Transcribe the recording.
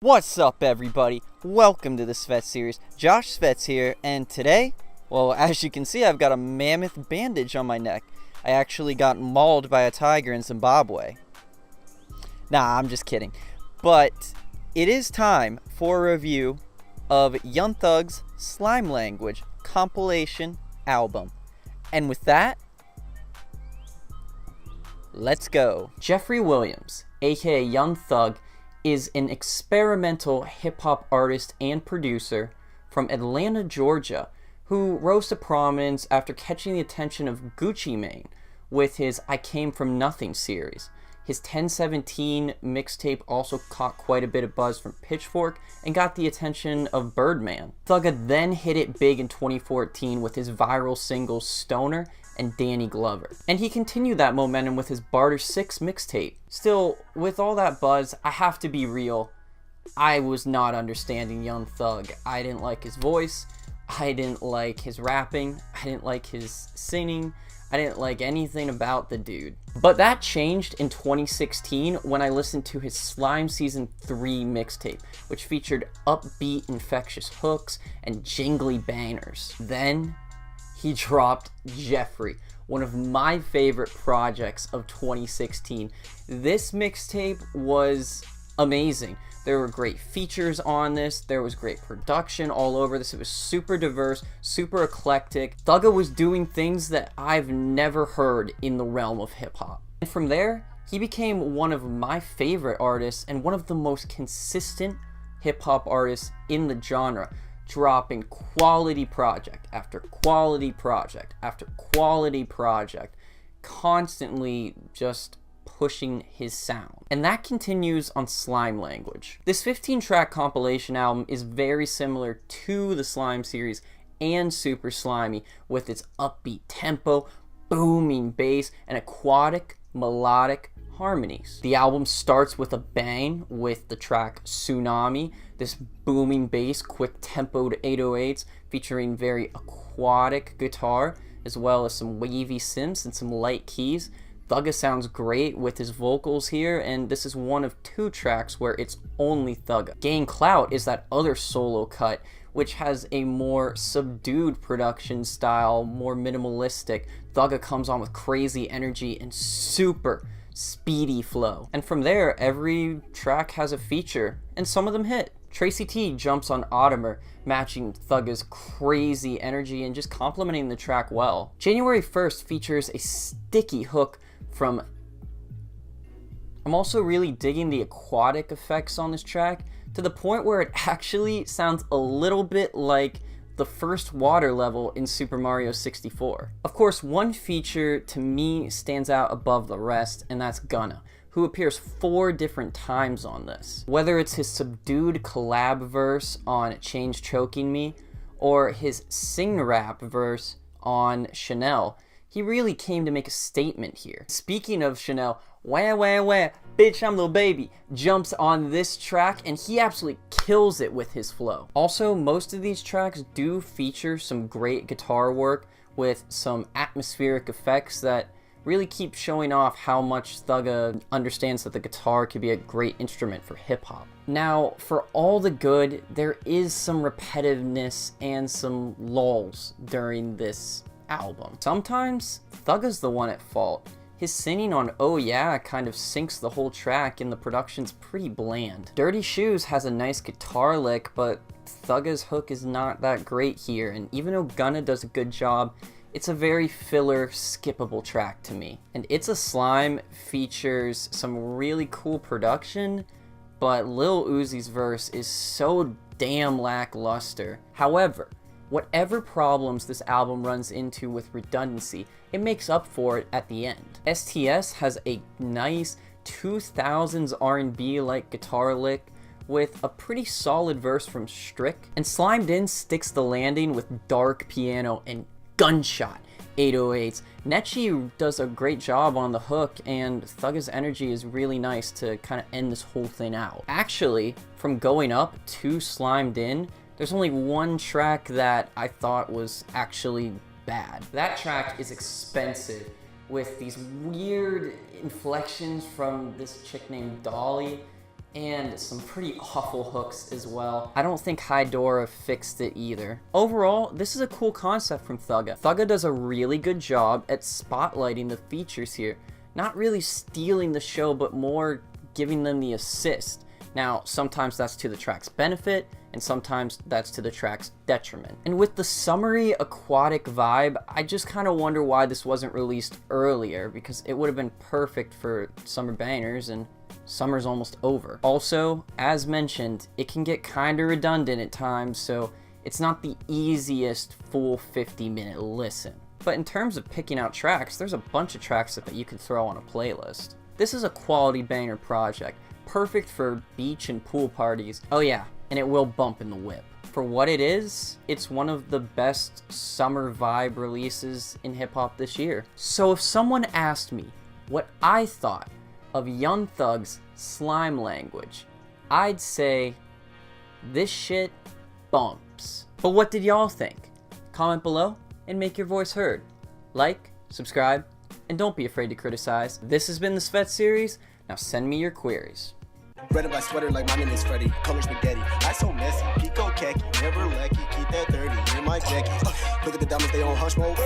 What's up, everybody? Welcome to the Svetz Series. Josh Svetz here, and today, well, as you can see, I've got a mammoth bandage on my neck. I actually got mauled by a tiger in Zimbabwe. Nah, I'm just kidding. But it is time for a review of Young Thug's Slime Language compilation album. And with that, let's go. Jeffrey Williams, aka Young Thug, is an experimental hip-hop artist and producer from Atlanta, Georgia, who rose to prominence after catching the attention of Gucci Mane with his I Came From Nothing series. His 1017 mixtape also caught quite a bit of buzz from Pitchfork and got the attention of Birdman. Thugga then hit it big in 2014 with his viral singles Stoner and Danny Glover. And he continued that momentum with his Barter 6 mixtape. Still, with all that buzz, I have to be real, I was not understanding Young Thug. I didn't like his voice, I didn't like his rapping, I didn't like his singing, I didn't like anything about the dude. But that changed in 2016 when I listened to his Slime Season 3 mixtape, which featured upbeat, infectious hooks and jingly bangers. Then he dropped Jeffrey, one of my favorite projects of 2016. This mixtape was amazing. There were great features on this, there was great production all over this, it was super diverse, super eclectic. Thugga was doing things that I've never heard in the realm of hip-hop. And from there, he became one of my favorite artists and one of the most consistent hip-hop artists in the genre, dropping quality project after quality project after quality project, constantly just pushing his sound. And that continues on Slime Language. This 15-track compilation album is very similar to the Slime series and Super Slimy, with its upbeat tempo, booming bass, and aquatic, melodic harmonies. The album starts with a bang with the track Tsunami, this booming bass, quick tempoed 808s featuring very aquatic guitar, as well as some wavy synths and some light keys. Thugga sounds great with his vocals here, and this is one of 2 tracks where it's only Thugga. Gain Clout is that other solo cut, which has a more subdued production style, more minimalistic. Thugga comes on with crazy energy and super speedy flow. And from there, every track has a feature, and some of them hit. Tracy T jumps on Audemars, matching Thugga's crazy energy and just complementing the track well. January 1st features a sticky hook from... I'm also really digging the aquatic effects on this track, to the point where it actually sounds a little bit like the first water level in Super Mario 64. Of course, one feature to me stands out above the rest, and that's Gunna, who appears 4 different times on this. Whether it's his subdued collab verse on Change Choking Me, or his sing rap verse on Chanel, he really came to make a statement here. Speaking of Chanel, wah wah wah, bitch I'm Lil Baby, jumps on this track and he absolutely kills it with his flow. Also, most of these tracks do feature some great guitar work with some atmospheric effects that really keep showing off how much Thugga understands that the guitar could be a great instrument for hip-hop. Now, for all the good, there is some repetitiveness and some lulls during this album. Sometimes, Thugga's the one at fault. His singing on Oh Yeah kind of sinks the whole track and the production's pretty bland. Dirty Shoes has a nice guitar lick, but Thugga's hook is not that great here, and even though Gunna does a good job, it's a very filler, skippable track to me. And It's a Slime features some really cool production, but Lil Uzi's verse is so damn lackluster. However, whatever problems this album runs into with redundancy, it makes up for it at the end. STS has a nice 2000s R&B like guitar lick with a pretty solid verse from Strick, and Slimed In sticks the landing with dark piano and gunshot 808s. Nechi does a great job on the hook, and Thugga's energy is really nice to kind of end this whole thing out. Actually, from Going Up to Slimed In, there's only one track that I thought was actually bad. That track is Expensive, with these weird inflections from this chick named Dolly, and some pretty awful hooks as well. I don't think Hi Doraah fixed it either. Overall, this is a cool concept from Thugga. Thugga does a really good job at spotlighting the features here, not really stealing the show, but more giving them the assist. Now, sometimes that's to the track's benefit, and sometimes that's to the track's detriment. And with the summery aquatic vibe, I just kind of wonder why this wasn't released earlier, because it would have been perfect for summer bangers, and summer's almost over. Also, as mentioned, it can get kind of redundant at times, so it's not the easiest full 50-minute listen. But in terms of picking out tracks, there's a bunch of tracks that you can throw on a playlist. This is a quality banger project, perfect for beach and pool parties. Oh yeah, and it will bump in the whip. For what it is, it's one of the best summer vibe releases in hip-hop this year. So if someone asked me what I thought of Young Thug's Slime Language, I'd say this shit bumps. But what did y'all think? Comment below and make your voice heard. Like, subscribe, and don't be afraid to criticize. This has been the Svetz Series. Now send me your queries. Red and black sweater like my name is Freddy. Color spaghetti. I so messy. Pico khaki. Never lucky. Keep that 30 in my jacket. Look at the diamonds, they on hush mode.